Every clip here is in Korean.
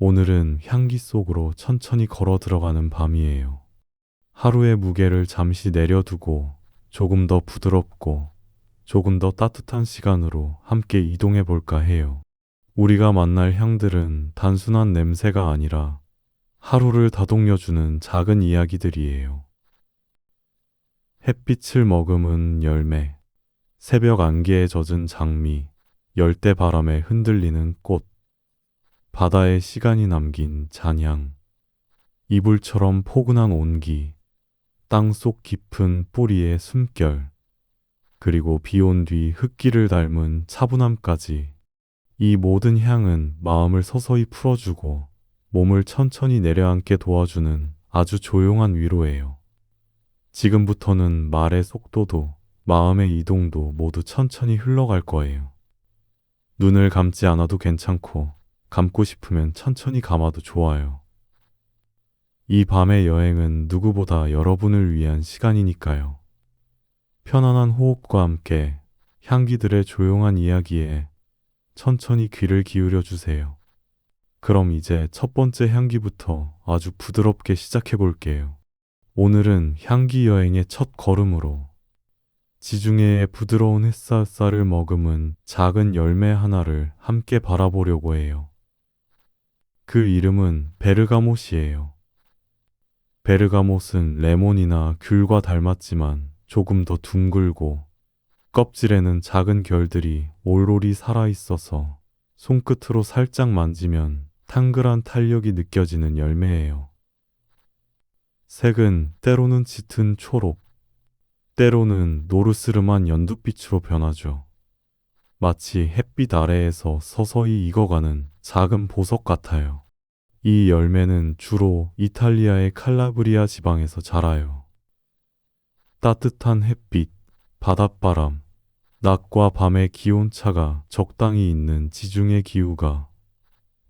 오늘은 향기 속으로 천천히 걸어 들어가는 밤이에요. 하루의 무게를 잠시 내려두고 조금 더 부드럽고 조금 더 따뜻한 시간으로 함께 이동해 볼까 해요. 우리가 만날 향들은 단순한 냄새가 아니라 하루를 다독여주는 작은 이야기들이에요. 햇빛을 머금은 열매, 새벽 안개에 젖은 장미, 열대 바람에 흔들리는 꽃, 바다에 시간이 남긴 잔향, 이불처럼 포근한 온기, 땅속 깊은 뿌리의 숨결, 그리고 비온 뒤 흙길을 닮은 차분함까지 이 모든 향은 마음을 서서히 풀어주고 몸을 천천히 내려앉게 도와주는 아주 조용한 위로예요. 지금부터는 말의 속도도 마음의 이동도 모두 천천히 흘러갈 거예요. 눈을 감지 않아도 괜찮고 감고 싶으면 천천히 감아도 좋아요. 이 밤의 여행은 누구보다 여러분을 위한 시간이니까요. 편안한 호흡과 함께 향기들의 조용한 이야기에 천천히 귀를 기울여 주세요. 그럼 이제 첫 번째 향기부터 아주 부드럽게 시작해 볼게요. 오늘은 향기 여행의 첫 걸음으로 지중해의 부드러운 햇살을 머금은 작은 열매 하나를 함께 바라보려고 해요. 그 이름은 베르가못이에요. 베르가못은 레몬이나 귤과 닮았지만 조금 더 둥글고 껍질에는 작은 결들이 올올이 살아있어서 손끝으로 살짝 만지면 탕글한 탄력이 느껴지는 열매예요. 색은 때로는 짙은 초록, 때로는 노르스름한 연두빛으로 변하죠. 마치 햇빛 아래에서 서서히 익어가는 작은 보석 같아요. 이 열매는 주로 이탈리아의 칼라브리아 지방에서 자라요. 따뜻한 햇빛, 바닷바람, 낮과 밤의 기온차가 적당히 있는 지중해 기후가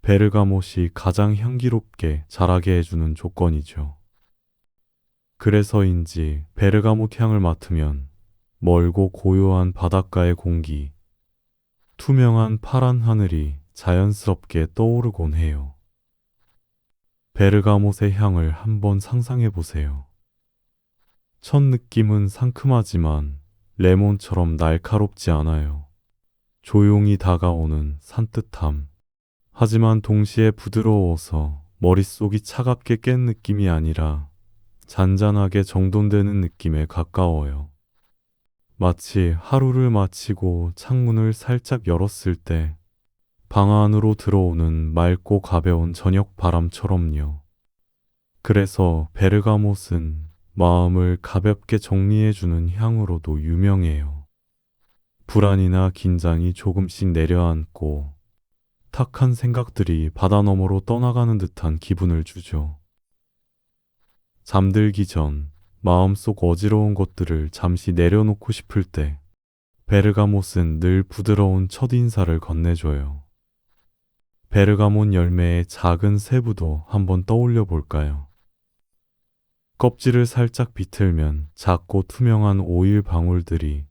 베르가못이 가장 향기롭게 자라게 해주는 조건이죠. 그래서인지 베르가못 향을 맡으면 멀고 고요한 바닷가의 공기, 투명한 파란 하늘이 자연스럽게 떠오르곤 해요. 베르가못의 향을 한번 상상해 보세요. 첫 느낌은 상큼하지만 레몬처럼 날카롭지 않아요. 조용히 다가오는 산뜻함. 하지만 동시에 부드러워서 머릿속이 차갑게 깬 느낌이 아니라 잔잔하게 정돈되는 느낌에 가까워요. 마치 하루를 마치고 창문을 살짝 열었을 때 방 안으로 들어오는 맑고 가벼운 저녁 바람처럼요. 그래서 베르가못은 마음을 가볍게 정리해주는 향으로도 유명해요. 불안이나 긴장이 조금씩 내려앉고 탁한 생각들이 바다 너머로 떠나가는 듯한 기분을 주죠. 잠들기 전 마음속 어지러운 것들을 잠시 내려놓고 싶을 때 베르가못은 늘 부드러운 첫인사를 건네줘요. 베르가못 열매의 작은 세부도 한번 떠올려 볼까요? 껍질을 살짝 비틀면 작고 투명한 오일 방울들이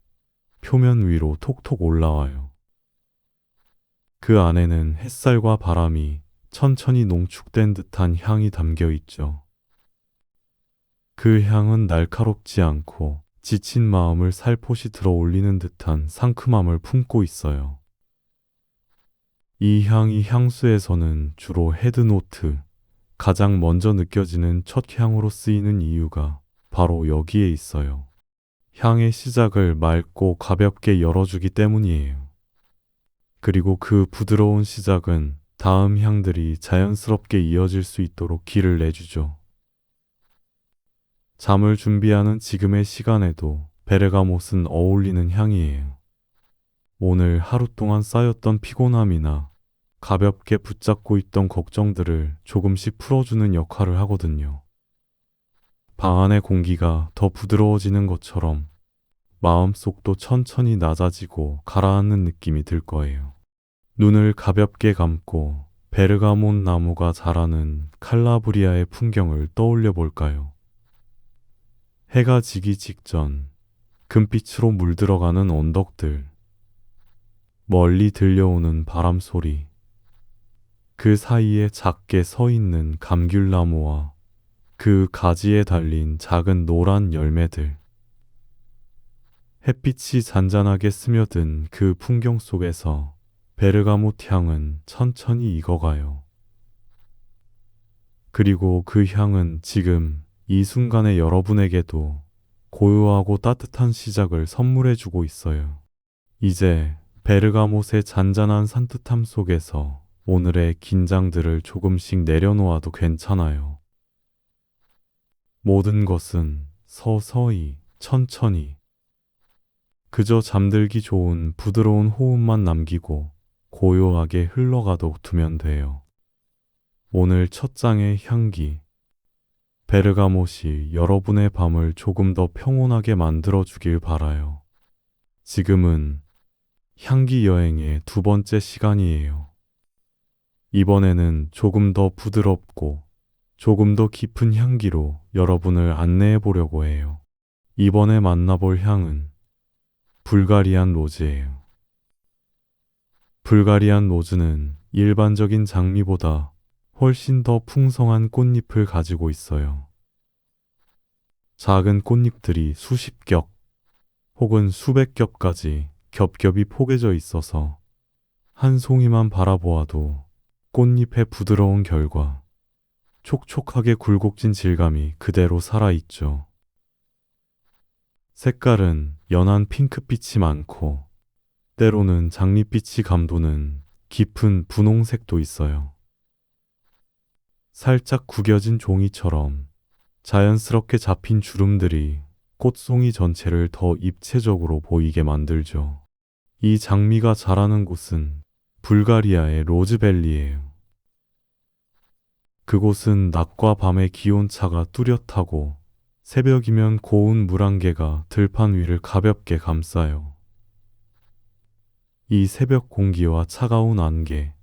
표면 위로 톡톡 올라와요. 그 안에는 햇살과 바람이 천천히 농축된 듯한 향이 담겨 있죠. 그 향은 날카롭지 않고 지친 마음을 살포시 들어 올리는 듯한 상큼함을 품고 있어요. 이 향이 향수에서는 주로 헤드노트, 가장 먼저 느껴지는 첫 향으로 쓰이는 이유가 바로 여기에 있어요. 향의 시작을 맑고 가볍게 열어주기 때문이에요. 그리고 그 부드러운 시작은 다음 향들이 자연스럽게 이어질 수 있도록 길을 내주죠. 잠을 준비하는 지금의 시간에도 베르가못은 어울리는 향이에요. 오늘 하루 동안 쌓였던 피곤함이나 가볍게 붙잡고 있던 걱정들을 조금씩 풀어주는 역할을 하거든요. 방 안의 공기가 더 부드러워지는 것처럼 마음속도 천천히 낮아지고 가라앉는 느낌이 들 거예요. 눈을 가볍게 감고 베르가못 나무가 자라는 칼라브리아의 풍경을 떠올려 볼까요? 해가 지기 직전 금빛으로 물들어가는 언덕들, 멀리 들려오는 바람 소리, 그 사이에 작게 서 있는 감귤나무와 그 가지에 달린 작은 노란 열매들. 햇빛이 잔잔하게 스며든 그 풍경 속에서 베르가못 향은 천천히 익어가요. 그리고 그 향은 지금 이 순간의 여러분에게도 고요하고 따뜻한 시작을 선물해주고 있어요. 이제 베르가못의 잔잔한 산뜻함 속에서 오늘의 긴장들을 조금씩 내려놓아도 괜찮아요. 모든 것은 서서히, 천천히, 그저 잠들기 좋은 부드러운 호흡만 남기고 고요하게 흘러가도록 두면 돼요. 오늘 첫 장의 향기. 베르가못이 여러분의 밤을 조금 더 평온하게 만들어 주길 바라요. 지금은 향기 여행의 두 번째 시간이에요. 이번에는 조금 더 부드럽고 조금 더 깊은 향기로 여러분을 안내해 보려고 해요. 이번에 만나볼 향은 불가리안 로즈예요. 불가리안 로즈는 일반적인 장미보다 훨씬 더 풍성한 꽃잎을 가지고 있어요. 작은 꽃잎들이 수십 겹 혹은 수백 겹까지 겹겹이 포개져 있어서 한 송이만 바라보아도 꽃잎의 부드러운 결과, 촉촉하게 굴곡진 질감이 그대로 살아있죠. 색깔은 연한 핑크빛이 많고 때로는 장밋빛이 감도는 깊은 분홍색도 있어요. 살짝 구겨진 종이처럼 자연스럽게 잡힌 주름들이 꽃송이 전체를 더 입체적으로 보이게 만들죠. 이 장미가 자라는 곳은 불가리아의 로즈밸리예요. 그곳은 낮과 밤의 기온차가 뚜렷하고 새벽이면 고운 물안개가 들판 위를 가볍게 감싸요. 이 새벽 공기와 차가운 안개,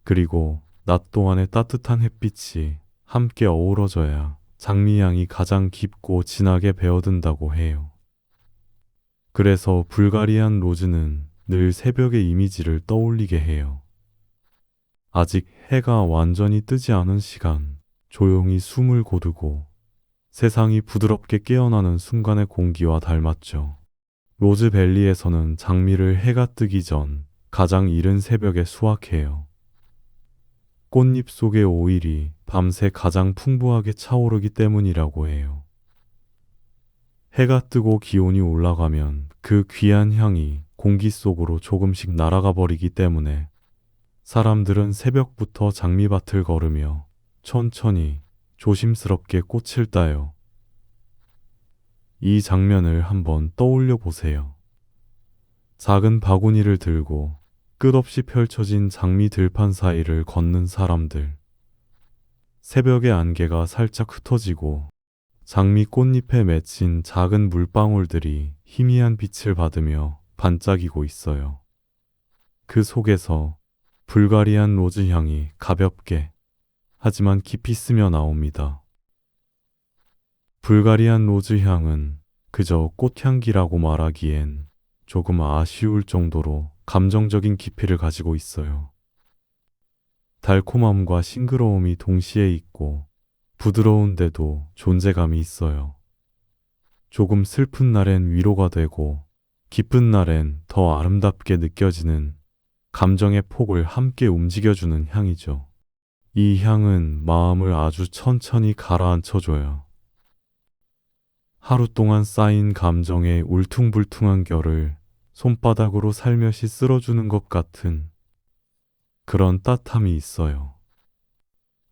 그리고 낮 동안의 따뜻한 햇빛이 함께 어우러져야 장미향이 가장 깊고 진하게 배어든다고 해요. 그래서 불가리안 로즈는 늘 새벽의 이미지를 떠올리게 해요. 아직 해가 완전히 뜨지 않은 시간, 조용히 숨을 고르고 세상이 부드럽게 깨어나는 순간의 공기와 닮았죠. 로즈밸리에서는 장미를 해가 뜨기 전 가장 이른 새벽에 수확해요. 꽃잎 속의 오일이 밤새 가장 풍부하게 차오르기 때문이라고 해요. 해가 뜨고 기온이 올라가면 그 귀한 향이 공기 속으로 조금씩 날아가 버리기 때문에 사람들은 새벽부터 장미밭을 걸으며 천천히 조심스럽게 꽃을 따요. 이 장면을 한번 떠올려 보세요. 작은 바구니를 들고 끝없이 펼쳐진 장미 들판 사이를 걷는 사람들. 새벽의 안개가 살짝 흩어지고 장미 꽃잎에 맺힌 작은 물방울들이 희미한 빛을 받으며 반짝이고 있어요. 그 속에서 불가리안 로즈 향이 가볍게 하지만 깊이 스며 나옵니다. 불가리안 로즈 향은 그저 꽃향기라고 말하기엔 조금 아쉬울 정도로 감정적인 깊이를 가지고 있어요. 달콤함과 싱그러움이 동시에 있고 부드러운데도 존재감이 있어요. 조금 슬픈 날엔 위로가 되고 기쁜 날엔 더 아름답게 느껴지는 감정의 폭을 함께 움직여주는 향이죠. 이 향은 마음을 아주 천천히 가라앉혀줘요. 하루 동안 쌓인 감정의 울퉁불퉁한 결을 손바닥으로 살며시 쓸어주는 것 같은 그런 따뜻함이 있어요.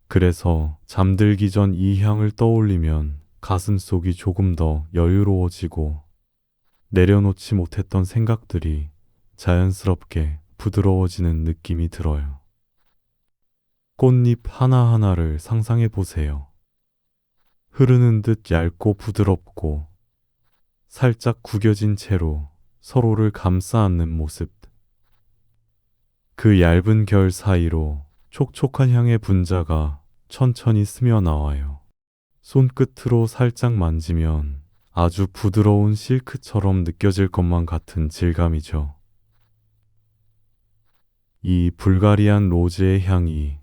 그래서 잠들기 전 이 향을 떠올리면 가슴속이 조금 더 여유로워지고 내려놓지 못했던 생각들이 자연스럽게 부드러워지는 느낌이 들어요. 꽃잎 하나하나를 상상해 보세요. 흐르는 듯 얇고 부드럽고 살짝 구겨진 채로 서로를 감싸 안는 모습. 그 얇은 결 사이로 촉촉한 향의 분자가 천천히 스며 나와요. 손끝으로 살짝 만지면 아주 부드러운 실크처럼 느껴질 것만 같은 질감이죠. 이 불가리안 로즈의 향이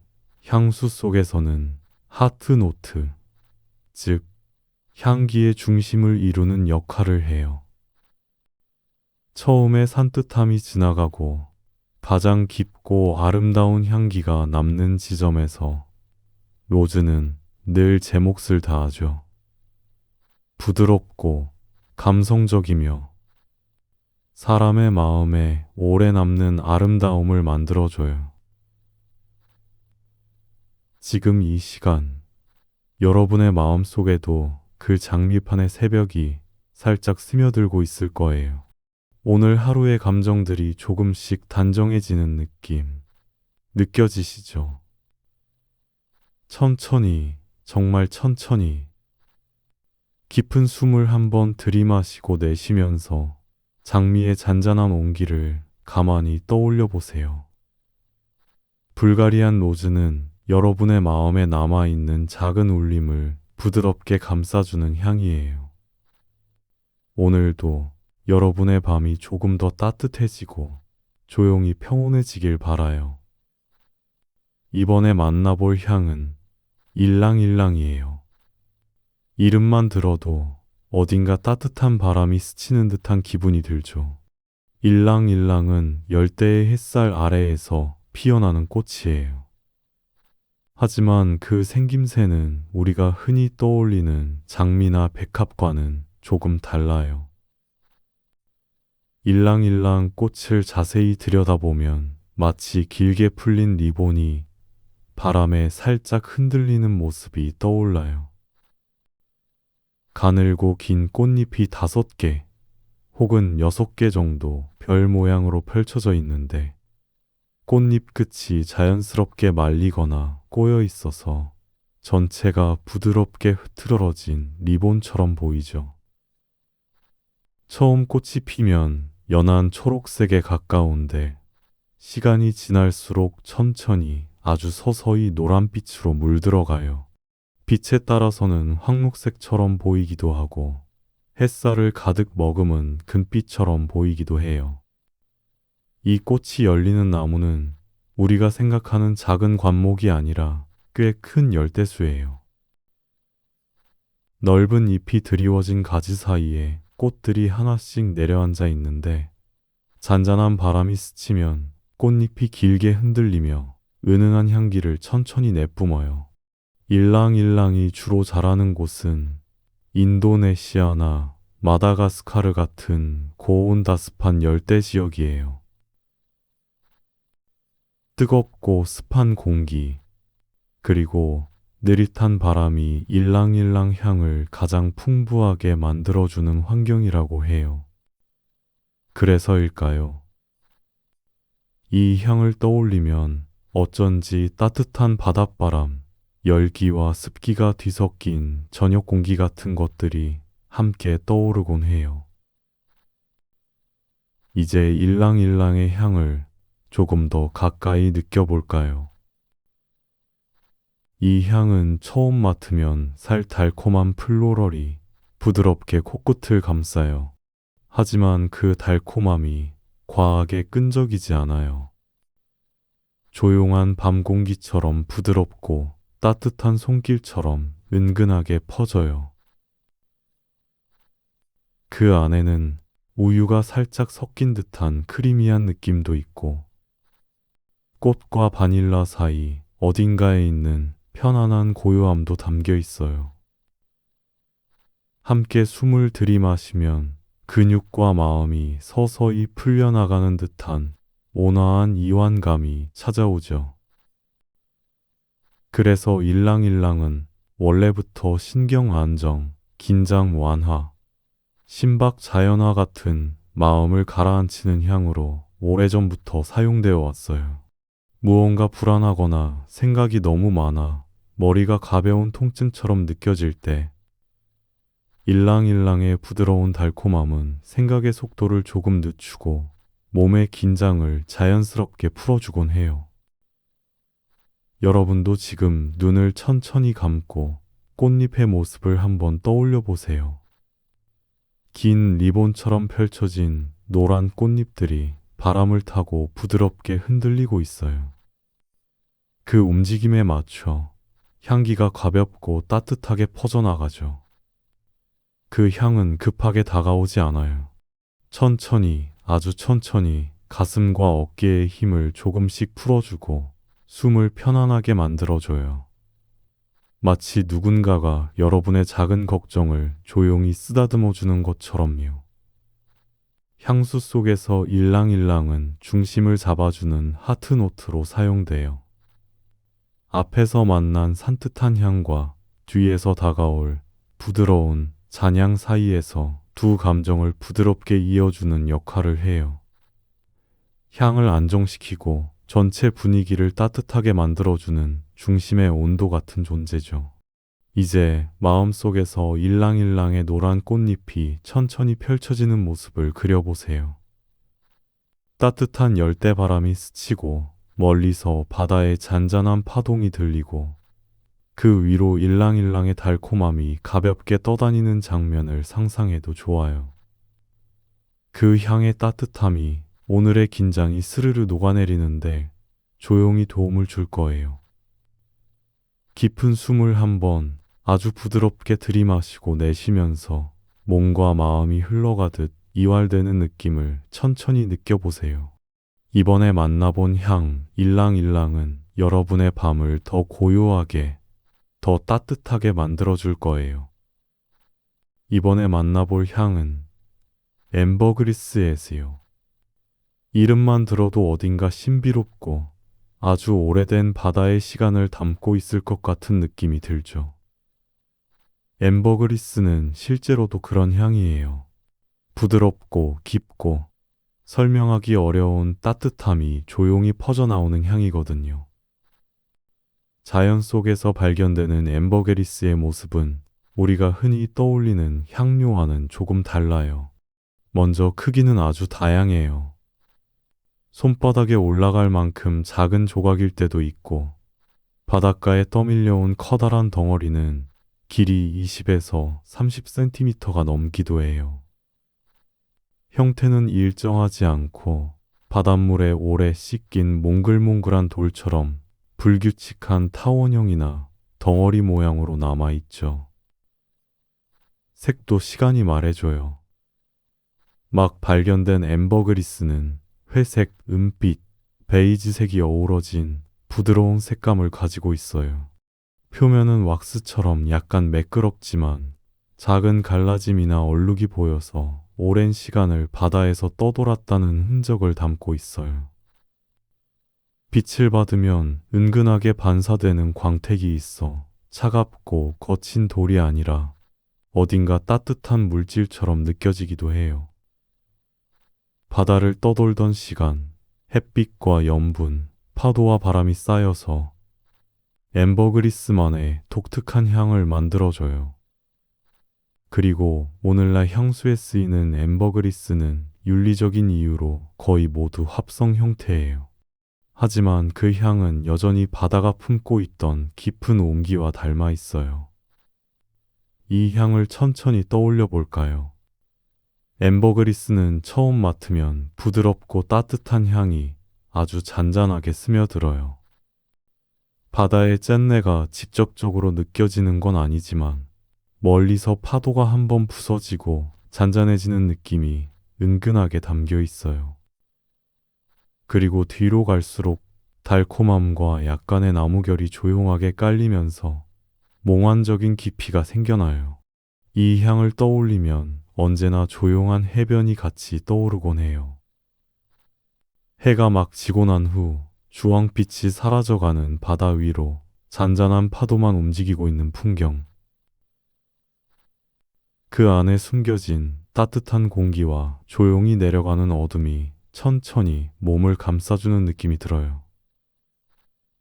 향수 속에서는 하트 노트, 즉 향기의 중심을 이루는 역할을 해요. 처음에 산뜻함이 지나가고 가장 깊고 아름다운 향기가 남는 지점에서 로즈는 늘 제 몫을 다하죠. 부드럽고 감성적이며 사람의 마음에 오래 남는 아름다움을 만들어줘요. 지금 이 시간, 여러분의 마음 속에도 그 장미판의 새벽이 살짝 스며들고 있을 거예요. 오늘 하루의 감정들이 조금씩 단정해지는 느낌, 느껴지시죠? 천천히, 정말 천천히, 깊은 숨을 한번 들이마시고 내쉬면서 장미의 잔잔한 온기를 가만히 떠올려 보세요. 불가리안 로즈는 여러분의 마음에 남아있는 작은 울림을 부드럽게 감싸주는 향이에요. 오늘도 여러분의 밤이 조금 더 따뜻해지고 조용히 평온해지길 바라요. 이번에 만나볼 향은 일랑일랑이에요. 이름만 들어도 어딘가 따뜻한 바람이 스치는 듯한 기분이 들죠. 일랑일랑은 열대의 햇살 아래에서 피어나는 꽃이에요. 하지만 그 생김새는 우리가 흔히 떠올리는 장미나 백합과는 조금 달라요. 일랑일랑 꽃을 자세히 들여다보면 마치 길게 풀린 리본이 바람에 살짝 흔들리는 모습이 떠올라요. 가늘고 긴 꽃잎이 5개 혹은 6개 정도 별 모양으로 펼쳐져 있는데 꽃잎 끝이 자연스럽게 말리거나 꼬여 있어서 전체가 부드럽게 흐트러진 리본처럼 보이죠. 처음 꽃이 피면 연한 초록색에 가까운데 시간이 지날수록 천천히 아주 서서히 노란빛으로 물들어가요. 빛에 따라서는 황록색처럼 보이기도 하고 햇살을 가득 머금은 금빛처럼 보이기도 해요. 이 꽃이 열리는 나무는 우리가 생각하는 작은 관목이 아니라 꽤 큰 열대수예요. 넓은 잎이 드리워진 가지 사이에 꽃들이 하나씩 내려앉아 있는데 잔잔한 바람이 스치면 꽃잎이 길게 흔들리며 은은한 향기를 천천히 내뿜어요. 일랑일랑이 주로 자라는 곳은 인도네시아나 마다가스카르 같은 고온다습한 열대 지역이에요. 뜨겁고 습한 공기, 그리고 느릿한 바람이 일랑일랑 향을 가장 풍부하게 만들어주는 환경이라고 해요. 그래서일까요? 이 향을 떠올리면 어쩐지 따뜻한 바닷바람, 열기와 습기가 뒤섞인 저녁 공기 같은 것들이 함께 떠오르곤 해요. 이제 일랑일랑의 향을 조금 더 가까이 느껴볼까요? 이 향은 처음 맡으면 달콤한 플로럴이 부드럽게 코끝을 감싸요. 하지만 그 달콤함이 과하게 끈적이지 않아요. 조용한 밤 공기처럼 부드럽고 따뜻한 손길처럼 은근하게 퍼져요. 그 안에는 우유가 살짝 섞인 듯한 크리미한 느낌도 있고 꽃과 바닐라 사이 어딘가에 있는 편안한 고요함도 담겨 있어요. 함께 숨을 들이마시면 근육과 마음이 서서히 풀려나가는 듯한 온화한 이완감이 찾아오죠. 그래서 일랑일랑은 원래부터 신경 안정, 긴장 완화, 심박 자연화 같은 마음을 가라앉히는 향으로 오래전부터 사용되어 왔어요. 무언가 불안하거나 생각이 너무 많아 머리가 가벼운 통증처럼 느껴질 때 일랑일랑의 부드러운 달콤함은 생각의 속도를 조금 늦추고 몸의 긴장을 자연스럽게 풀어주곤 해요. 여러분도 지금 눈을 천천히 감고 꽃잎의 모습을 한번 떠올려 보세요. 긴 리본처럼 펼쳐진 노란 꽃잎들이 바람을 타고 부드럽게 흔들리고 있어요. 그 움직임에 맞춰 향기가 가볍고 따뜻하게 퍼져나가죠. 그 향은 급하게 다가오지 않아요. 천천히, 아주 천천히 가슴과 어깨의 힘을 조금씩 풀어주고 숨을 편안하게 만들어줘요. 마치 누군가가 여러분의 작은 걱정을 조용히 쓰다듬어 주는 것처럼요. 향수 속에서 일랑일랑은 중심을 잡아주는 하트노트로 사용돼요. 앞에서 만난 산뜻한 향과 뒤에서 다가올 부드러운 잔향 사이에서 두 감정을 부드럽게 이어주는 역할을 해요. 향을 안정시키고 전체 분위기를 따뜻하게 만들어주는 중심의 온도 같은 존재죠. 이제 마음속에서 일랑일랑의 노란 꽃잎이 천천히 펼쳐지는 모습을 그려보세요. 따뜻한 열대바람이 스치고 멀리서 바다의 잔잔한 파동이 들리고 그 위로 일랑일랑의 달콤함이 가볍게 떠다니는 장면을 상상해도 좋아요. 그 향의 따뜻함이 오늘의 긴장이 스르르 녹아내리는데 조용히 도움을 줄 거예요. 깊은 숨을 한번 아주 부드럽게 들이마시고 내쉬면서 몸과 마음이 흘러가듯 이완되는 느낌을 천천히 느껴보세요. 이번에 만나본 향, 일랑일랑은 여러분의 밤을 더 고요하게, 더 따뜻하게 만들어줄 거예요. 이번에 만나볼 향은 앰버그리스에스요. 이름만 들어도 어딘가 신비롭고 아주 오래된 바다의 시간을 담고 있을 것 같은 느낌이 들죠. 앰버그리스는 실제로도 그런 향이에요. 부드럽고 깊고 설명하기 어려운 따뜻함이 조용히 퍼져나오는 향이거든요. 자연 속에서 발견되는 앰버게리스의 모습은 우리가 흔히 떠올리는 향료와는 조금 달라요. 먼저 크기는 아주 다양해요. 손바닥에 올라갈 만큼 작은 조각일 때도 있고, 바닷가에 떠밀려온 커다란 덩어리는 길이 20에서 30cm가 넘기도 해요. 형태는 일정하지 않고 바닷물에 오래 씻긴 몽글몽글한 돌처럼 불규칙한 타원형이나 덩어리 모양으로 남아있죠. 색도 시간이 말해줘요. 막 발견된 앰버그리스는 회색, 은빛, 베이지색이 어우러진 부드러운 색감을 가지고 있어요. 표면은 왁스처럼 약간 매끄럽지만 작은 갈라짐이나 얼룩이 보여서 오랜 시간을 바다에서 떠돌았다는 흔적을 담고 있어요. 빛을 받으면 은근하게 반사되는 광택이 있어 차갑고 거친 돌이 아니라 어딘가 따뜻한 물질처럼 느껴지기도 해요. 바다를 떠돌던 시간, 햇빛과 염분, 파도와 바람이 쌓여서 앰버그리스만의 독특한 향을 만들어줘요. 그리고 오늘날 향수에 쓰이는 앰버그리스는 윤리적인 이유로 거의 모두 합성 형태예요. 하지만 그 향은 여전히 바다가 품고 있던 깊은 온기와 닮아 있어요. 이 향을 천천히 떠올려 볼까요? 앰버그리스는 처음 맡으면 부드럽고 따뜻한 향이 아주 잔잔하게 스며들어요. 바다의 짠내가 직접적으로 느껴지는 건 아니지만 멀리서 파도가 한번 부서지고 잔잔해지는 느낌이 은근하게 담겨 있어요. 그리고 뒤로 갈수록 달콤함과 약간의 나무결이 조용하게 깔리면서 몽환적인 깊이가 생겨나요. 이 향을 떠올리면 언제나 조용한 해변이 같이 떠오르곤 해요. 해가 막 지고 난 후 주황빛이 사라져가는 바다 위로 잔잔한 파도만 움직이고 있는 풍경. 그 안에 숨겨진 따뜻한 공기와 조용히 내려가는 어둠이 천천히 몸을 감싸주는 느낌이 들어요.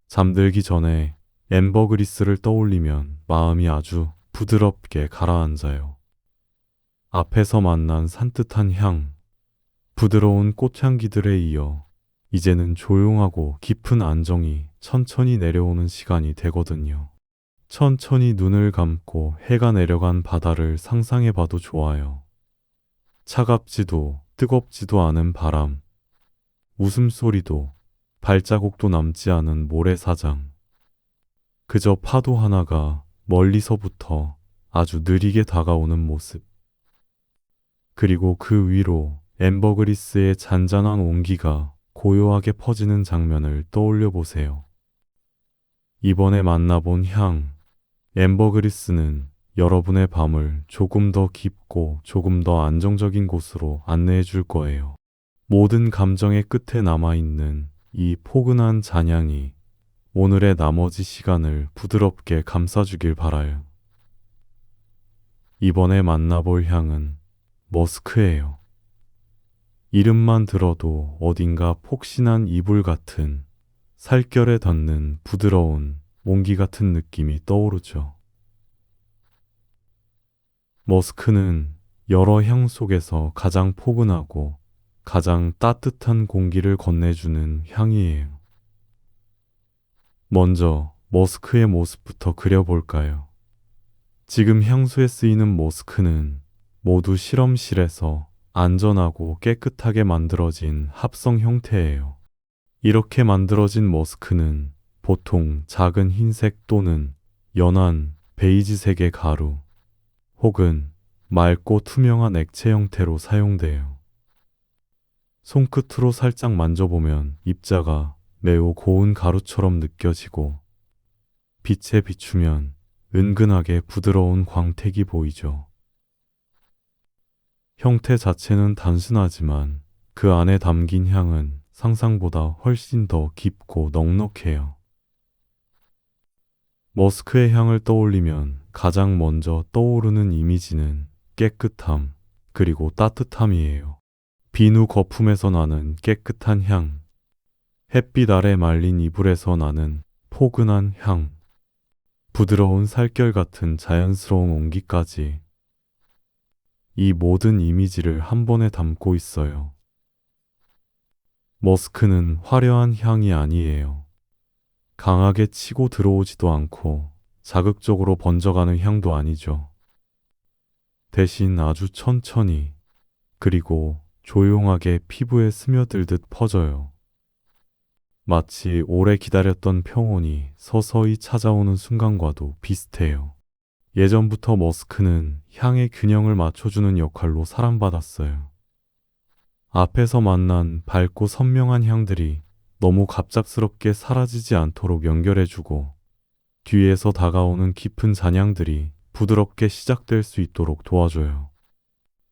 잠들기 전에 앰버그리스를 떠올리면 마음이 아주 부드럽게 가라앉아요. 앞에서 만난 산뜻한 향, 부드러운 꽃향기들에 이어 이제는 조용하고 깊은 안정이 천천히 내려오는 시간이 되거든요. 천천히 눈을 감고 해가 내려간 바다를 상상해 봐도 좋아요. 차갑지도 뜨겁지도 않은 바람, 웃음소리도 발자국도 남지 않은 모래사장. 그저 파도 하나가 멀리서부터 아주 느리게 다가오는 모습. 그리고 그 위로 앰버그리스의 잔잔한 온기가 고요하게 퍼지는 장면을 떠올려 보세요. 이번에 만나본 향, 앰버그리스는 여러분의 밤을 조금 더 깊고 조금 더 안정적인 곳으로 안내해 줄 거예요. 모든 감정의 끝에 남아있는 이 포근한 잔향이 오늘의 나머지 시간을 부드럽게 감싸주길 바라요. 이번에 만나볼 향은 머스크예요. 이름만 들어도 어딘가 폭신한 이불 같은 살결에 닿는 부드러운 온기 같은 느낌이 떠오르죠. 머스크는 여러 향 속에서 가장 포근하고 가장 따뜻한 공기를 건네주는 향이에요. 먼저 머스크의 모습부터 그려볼까요? 지금 향수에 쓰이는 머스크는 모두 실험실에서 안전하고 깨끗하게 만들어진 합성 형태예요. 이렇게 만들어진 머스크는 보통 작은 흰색 또는 연한 베이지색의 가루 혹은 맑고 투명한 액체 형태로 사용돼요. 손끝으로 살짝 만져보면 입자가 매우 고운 가루처럼 느껴지고 빛에 비추면 은근하게 부드러운 광택이 보이죠. 형태 자체는 단순하지만 그 안에 담긴 향은 상상보다 훨씬 더 깊고 넉넉해요. 머스크의 향을 떠올리면 가장 먼저 떠오르는 이미지는 깨끗함, 그리고 따뜻함이에요. 비누 거품에서 나는 깨끗한 향, 햇빛 아래 말린 이불에서 나는 포근한 향, 부드러운 살결 같은 자연스러운 온기까지 이 모든 이미지를 한 번에 담고 있어요. 머스크는 화려한 향이 아니에요. 강하게 치고 들어오지도 않고 자극적으로 번져가는 향도 아니죠. 대신 아주 천천히 그리고 조용하게 피부에 스며들듯 퍼져요. 마치 오래 기다렸던 평온이 서서히 찾아오는 순간과도 비슷해요. 예전부터 머스크는 향의 균형을 맞춰주는 역할로 사랑받았어요. 앞에서 만난 밝고 선명한 향들이 너무 갑작스럽게 사라지지 않도록 연결해주고 뒤에서 다가오는 깊은 잔향들이 부드럽게 시작될 수 있도록 도와줘요.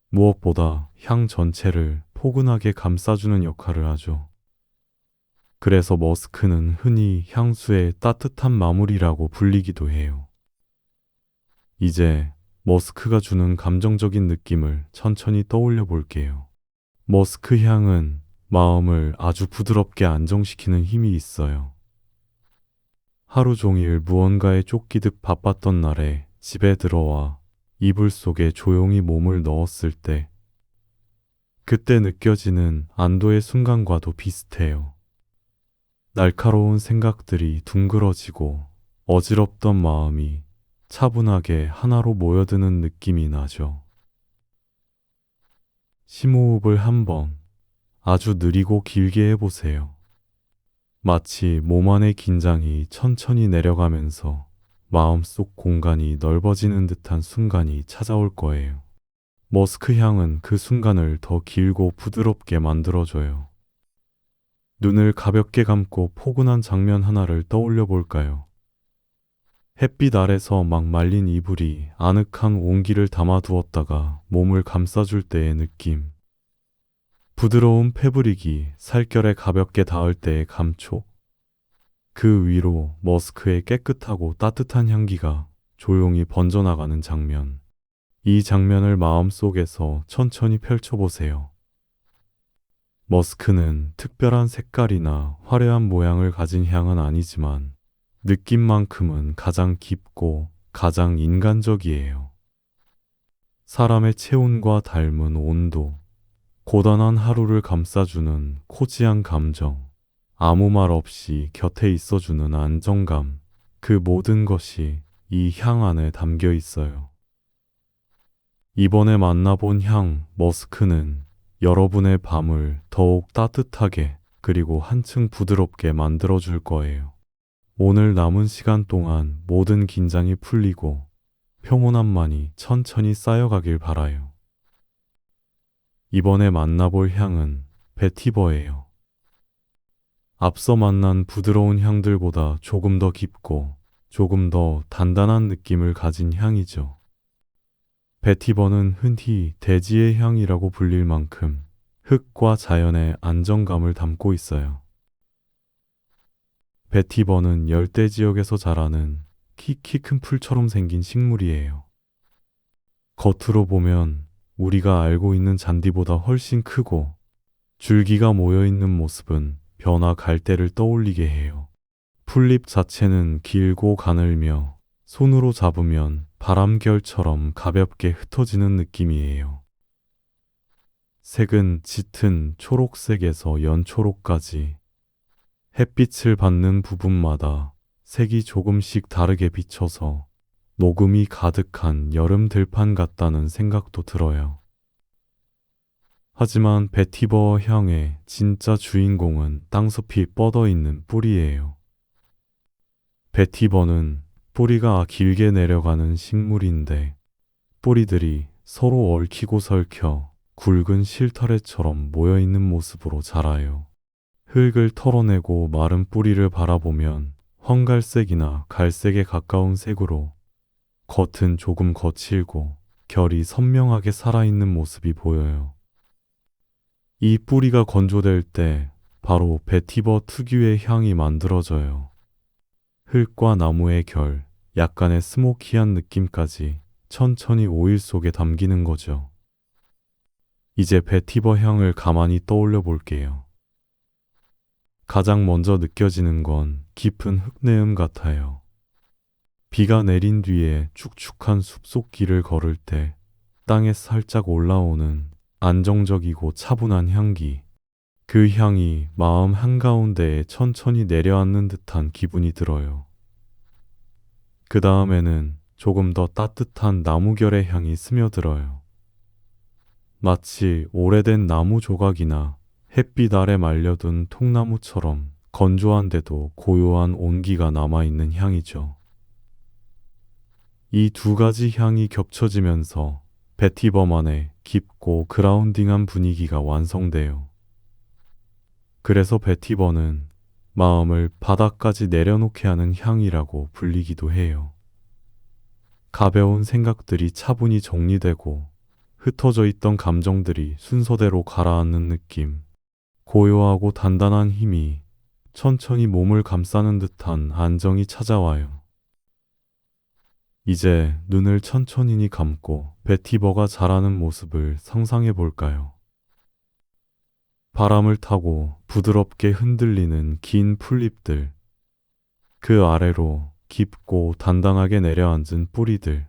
무엇보다 향 전체를 포근하게 감싸주는 역할을 하죠. 그래서 머스크는 흔히 향수의 따뜻한 마무리라고 불리기도 해요. 이제 머스크가 주는 감정적인 느낌을 천천히 떠올려 볼게요. 머스크 향은 마음을 아주 부드럽게 안정시키는 힘이 있어요. 하루 종일 무언가에 쫓기듯 바빴던 날에 집에 들어와 이불 속에 조용히 몸을 넣었을 때, 그때 느껴지는 안도의 순간과도 비슷해요. 날카로운 생각들이 둥그러지고 어지럽던 마음이 차분하게 하나로 모여드는 느낌이 나죠. 심호흡을 한번 아주 느리고 길게 해보세요. 마치 몸 안의 긴장이 천천히 내려가면서 마음속 공간이 넓어지는 듯한 순간이 찾아올 거예요. 머스크 향은 그 순간을 더 길고 부드럽게 만들어줘요. 눈을 가볍게 감고 포근한 장면 하나를 떠올려 볼까요? 햇빛 아래서 막 말린 이불이 아늑한 온기를 담아두었다가 몸을 감싸줄 때의 느낌. 부드러운 패브릭이 살결에 가볍게 닿을 때의 감촉. 그 위로 머스크의 깨끗하고 따뜻한 향기가 조용히 번져나가는 장면. 이 장면을 마음속에서 천천히 펼쳐보세요. 머스크는 특별한 색깔이나 화려한 모양을 가진 향은 아니지만 느낌만큼은 가장 깊고 가장 인간적이에요. 사람의 체온과 닮은 온도, 고단한 하루를 감싸주는 코지한 감정, 아무 말 없이 곁에 있어주는 안정감, 그 모든 것이 이 향 안에 담겨 있어요. 이번에 만나본 향, 머스크는 여러분의 밤을 더욱 따뜻하게 그리고 한층 부드럽게 만들어줄 거예요. 오늘 남은 시간 동안 모든 긴장이 풀리고 평온함만이 천천히 쌓여가길 바라요. 이번에 만나볼 향은 베티버예요. 앞서 만난 부드러운 향들보다 조금 더 깊고 조금 더 단단한 느낌을 가진 향이죠. 베티버는 흔히 대지의 향이라고 불릴 만큼 흙과 자연의 안정감을 담고 있어요. 베티버는 열대 지역에서 자라는 키 큰 풀처럼 생긴 식물이에요. 겉으로 보면 우리가 알고 있는 잔디보다 훨씬 크고 줄기가 모여 있는 모습은 벼나 갈대를 떠올리게 해요. 풀잎 자체는 길고 가늘며 손으로 잡으면 바람결처럼 가볍게 흩어지는 느낌이에요. 색은 짙은 초록색에서 연초록까지 햇빛을 받는 부분마다 색이 조금씩 다르게 비쳐서 녹음이 가득한 여름 들판 같다는 생각도 들어요. 하지만 베티버 향의 진짜 주인공은 땅숲이 뻗어 있는 뿌리예요. 베티버는 뿌리가 길게 내려가는 식물인데 뿌리들이 서로 얽히고 설켜 굵은 실타래처럼 모여 있는 모습으로 자라요. 흙을 털어내고 마른 뿌리를 바라보면 황갈색이나 갈색에 가까운 색으로 겉은 조금 거칠고 결이 선명하게 살아있는 모습이 보여요. 이 뿌리가 건조될 때 바로 베티버 특유의 향이 만들어져요. 흙과 나무의 결, 약간의 스모키한 느낌까지 천천히 오일 속에 담기는 거죠. 이제 베티버 향을 가만히 떠올려 볼게요. 가장 먼저 느껴지는 건 깊은 흙내음 같아요. 비가 내린 뒤에 축축한 숲속 길을 걸을 때 땅에 살짝 올라오는 안정적이고 차분한 향기. 그 향이 마음 한가운데에 천천히 내려앉는 듯한 기분이 들어요. 그 다음에는 조금 더 따뜻한 나무결의 향이 스며들어요. 마치 오래된 나무 조각이나 햇빛 아래 말려둔 통나무처럼 건조한데도 고요한 온기가 남아있는 향이죠. 이 두 가지 향이 겹쳐지면서 베티버만의 깊고 그라운딩한 분위기가 완성돼요. 그래서 베티버는 마음을 바닥까지 내려놓게 하는 향이라고 불리기도 해요. 가벼운 생각들이 차분히 정리되고 흩어져 있던 감정들이 순서대로 가라앉는 느낌. 고요하고 단단한 힘이 천천히 몸을 감싸는 듯한 안정이 찾아와요. 이제 눈을 천천히 감고 베티버가 자라는 모습을 상상해 볼까요? 바람을 타고 부드럽게 흔들리는 긴 풀잎들, 그 아래로 깊고 단단하게 내려앉은 뿌리들.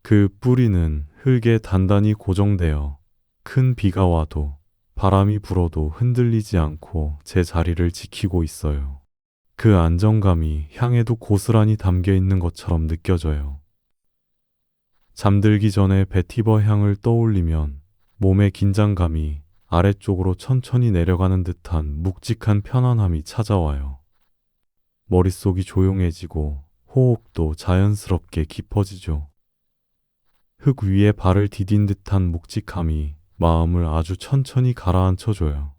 그 뿌리는 흙에 단단히 고정되어 큰 비가 와도 바람이 불어도 흔들리지 않고 제 자리를 지키고 있어요. 그 안정감이 향에도 고스란히 담겨 있는 것처럼 느껴져요. 잠들기 전에 베티버 향을 떠올리면 몸의 긴장감이 아래쪽으로 천천히 내려가는 듯한 묵직한 편안함이 찾아와요. 머릿속이 조용해지고 호흡도 자연스럽게 깊어지죠. 흙 위에 발을 디딘 듯한 묵직함이 마음을 아주 천천히 가라앉혀줘요.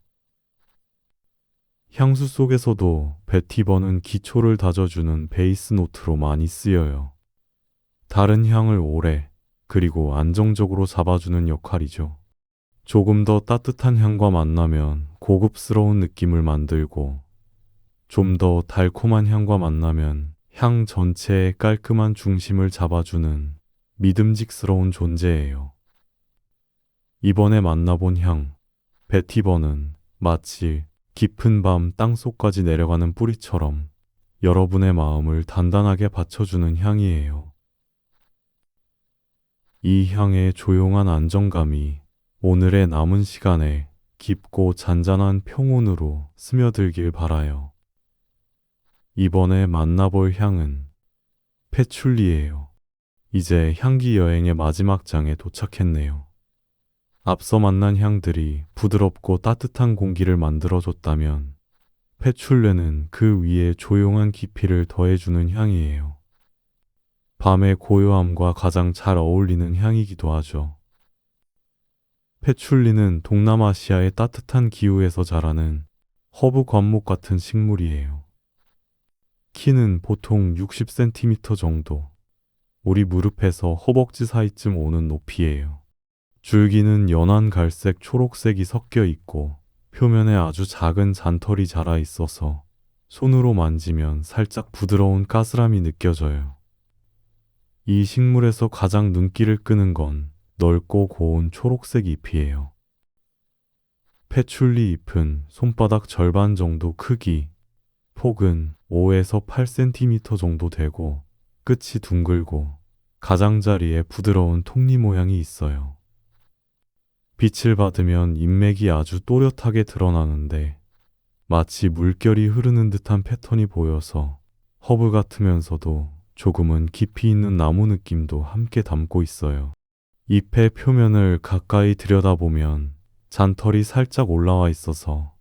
향수 속에서도 베티버는 기초를 다져주는 베이스 노트로 많이 쓰여요. 다른 향을 오래 그리고 안정적으로 잡아주는 역할이죠. 조금 더 따뜻한 향과 만나면 고급스러운 느낌을 만들고 좀 더 달콤한 향과 만나면 향 전체의 깔끔한 중심을 잡아주는 믿음직스러운 존재예요. 이번에 만나본 향, 베티버는 마치 깊은 밤 땅속까지 내려가는 뿌리처럼 여러분의 마음을 단단하게 받쳐주는 향이에요. 이 향의 조용한 안정감이 오늘의 남은 시간에 깊고 잔잔한 평온으로 스며들길 바라요. 이번에 만나볼 향은 패출리예요. 이제 향기 여행의 마지막 장에 도착했네요. 앞서 만난 향들이 부드럽고 따뜻한 공기를 만들어줬다면 패출레는 그 위에 조용한 깊이를 더해주는 향이에요. 밤의 고요함과 가장 잘 어울리는 향이기도 하죠. 패출리는 동남아시아의 따뜻한 기후에서 자라는 허브 관목 같은 식물이에요. 키는 보통 60cm 정도, 우리 무릎에서 허벅지 사이쯤 오는 높이예요. 줄기는 연한 갈색, 초록색이 섞여 있고 표면에 아주 작은 잔털이 자라 있어서 손으로 만지면 살짝 부드러운 가스람이 느껴져요. 이 식물에서 가장 눈길을 끄는 건 넓고 고운 초록색 잎이에요. 패출리 잎은 손바닥 절반 정도 크기, 폭은 5에서 8cm 정도 되고 끝이 둥글고 가장자리에 부드러운 톱니 모양이 있어요. 빛을 받으면 잎맥이 아주 또렷하게 드러나는데 마치 물결이 흐르는 듯한 패턴이 보여서 허브 같으면서도 조금은 깊이 있는 나무 느낌도 함께 담고 있어요. 잎의 표면을 가까이 들여다보면 잔털이 살짝 올라와 있어서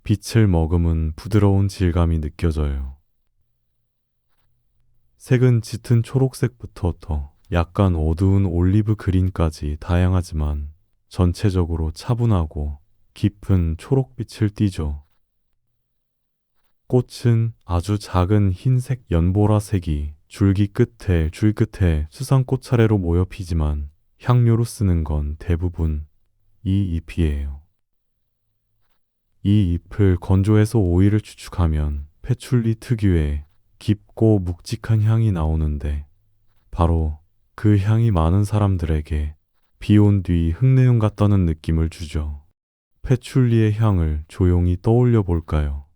빛을 머금은 부드러운 질감이 느껴져요. 색은 짙은 초록색부터 더 약간 어두운 올리브 그린까지 다양하지만 전체적으로 차분하고 깊은 초록빛을 띠죠. 꽃은 아주 작은 흰색 연보라색이 줄기 끝에 수상꽃 차례로 모여 피지만 향료로 쓰는 건 대부분 이 잎이에요. 이 잎을 건조해서 오일을 추출하면 패출리 특유의 깊고 묵직한 향이 나오는데 바로 그 향이 많은 사람들에게 비 온 뒤 흙내음 같다는 느낌을 주죠. 패출리의 향을 조용히 떠올려 볼까요?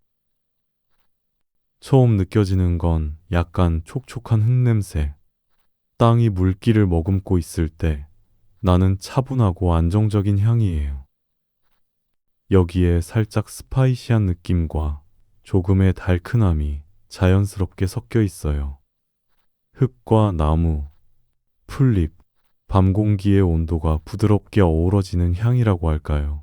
처음 느껴지는 건 약간 촉촉한 흙냄새. 땅이 물기를 머금고 있을 때 나는 차분하고 안정적인 향이에요. 여기에 살짝 스파이시한 느낌과 조금의 달큰함이 자연스럽게 섞여 있어요. 흙과 나무, 풀잎, 밤 공기의 온도가 부드럽게 어우러지는 향이라고 할까요?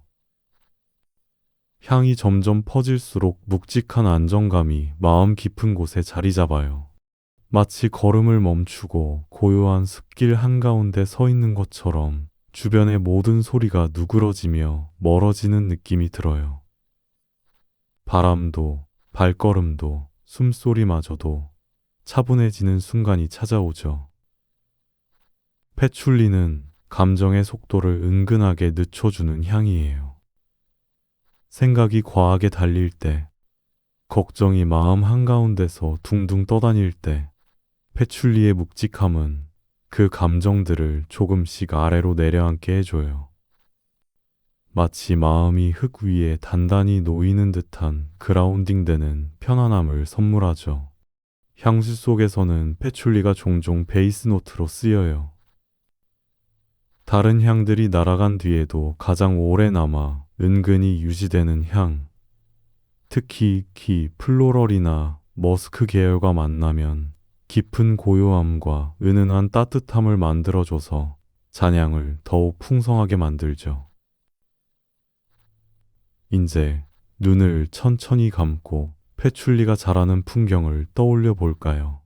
향이 점점 퍼질수록 묵직한 안정감이 마음 깊은 곳에 자리 잡아요. 마치 걸음을 멈추고 고요한 숲길 한가운데 서 있는 것처럼 주변의 모든 소리가 누그러지며 멀어지는 느낌이 들어요. 바람도, 발걸음도, 숨소리마저도 차분해지는 순간이 찾아오죠. 패출리는 감정의 속도를 은근하게 늦춰주는 향이에요. 생각이 과하게 달릴 때, 걱정이 마음 한가운데서 둥둥 떠다닐 때, 패출리의 묵직함은 그 감정들을 조금씩 아래로 내려앉게 해줘요. 마치 마음이 흙 위에 단단히 놓이는 듯한 그라운딩 되는 편안함을 선물하죠. 향수 속에서는 패출리가 종종 베이스 노트로 쓰여요. 다른 향들이 날아간 뒤에도 가장 오래 남아 은근히 유지되는 향. 특히 플로럴이나 머스크 계열과 만나면 깊은 고요함과 은은한 따뜻함을 만들어줘서 잔향을 더욱 풍성하게 만들죠. 이제 눈을 천천히 감고 패출리가 자라는 풍경을 떠올려 볼까요?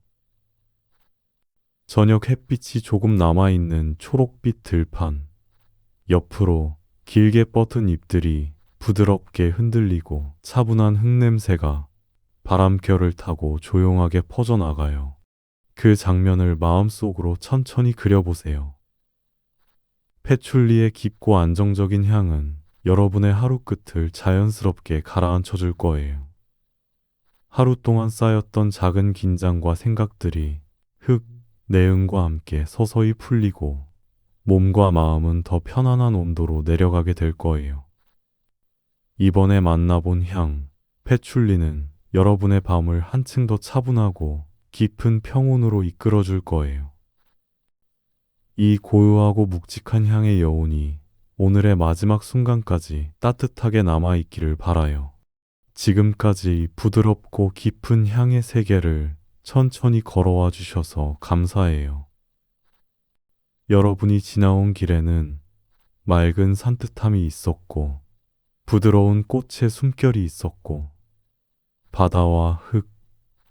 저녁 햇빛이 조금 남아있는 초록빛 들판, 옆으로 길게 뻗은 잎들이 부드럽게 흔들리고 차분한 흙냄새가 바람결을 타고 조용하게 퍼져나가요. 그 장면을 마음속으로 천천히 그려보세요. 패출리의 깊고 안정적인 향은 여러분의 하루 끝을 자연스럽게 가라앉혀 줄 거예요. 하루 동안 쌓였던 작은 긴장과 생각들이 내음과 함께 서서히 풀리고 몸과 마음은 더 편안한 온도로 내려가게 될 거예요. 이번에 만나본 향, 패출리는 여러분의 밤을 한층 더 차분하고 깊은 평온으로 이끌어 줄 거예요. 이 고요하고 묵직한 향의 여운이 오늘의 마지막 순간까지 따뜻하게 남아있기를 바라요. 지금까지 부드럽고 깊은 향의 세계를 천천히 걸어와 주셔서 감사해요. 여러분이 지나온 길에는 맑은 산뜻함이 있었고, 부드러운 꽃의 숨결이 있었고, 바다와 흙,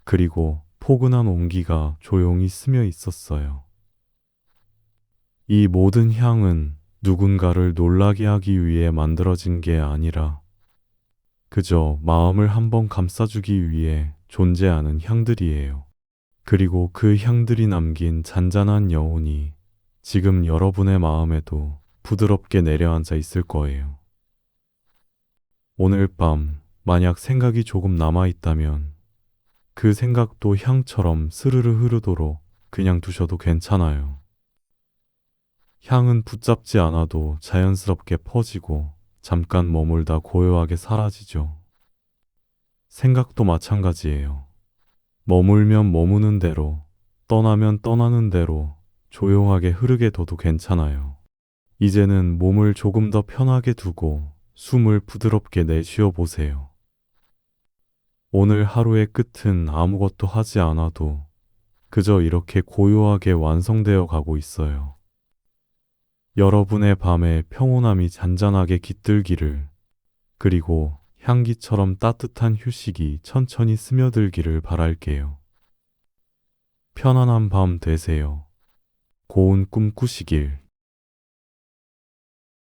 그리고 포근한 온기가 조용히 스며 있었어요. 이 모든 향은 누군가를 놀라게 하기 위해 만들어진 게 아니라 그저 마음을 한번 감싸주기 위해 존재하는 향들이에요. 그리고 그 향들이 남긴 잔잔한 여운이 지금 여러분의 마음에도 부드럽게 내려앉아 있을 거예요. 오늘 밤 만약 생각이 조금 남아 있다면 그 생각도 향처럼 스르르 흐르도록 그냥 두셔도 괜찮아요. 향은 붙잡지 않아도 자연스럽게 퍼지고 잠깐 머물다 고요하게 사라지죠. 생각도 마찬가지예요. 머물면 머무는 대로, 떠나면 떠나는 대로 조용하게 흐르게 둬도 괜찮아요. 이제는 몸을 조금 더 편하게 두고 숨을 부드럽게 내쉬어 보세요. 오늘 하루의 끝은 아무것도 하지 않아도 그저 이렇게 고요하게 완성되어 가고 있어요. 여러분의 밤에 평온함이 잔잔하게 깃들기를, 그리고 향기처럼 따뜻한 휴식이 천천히 스며들기를 바랄게요. 편안한 밤 되세요. 고운 꿈 꾸시길.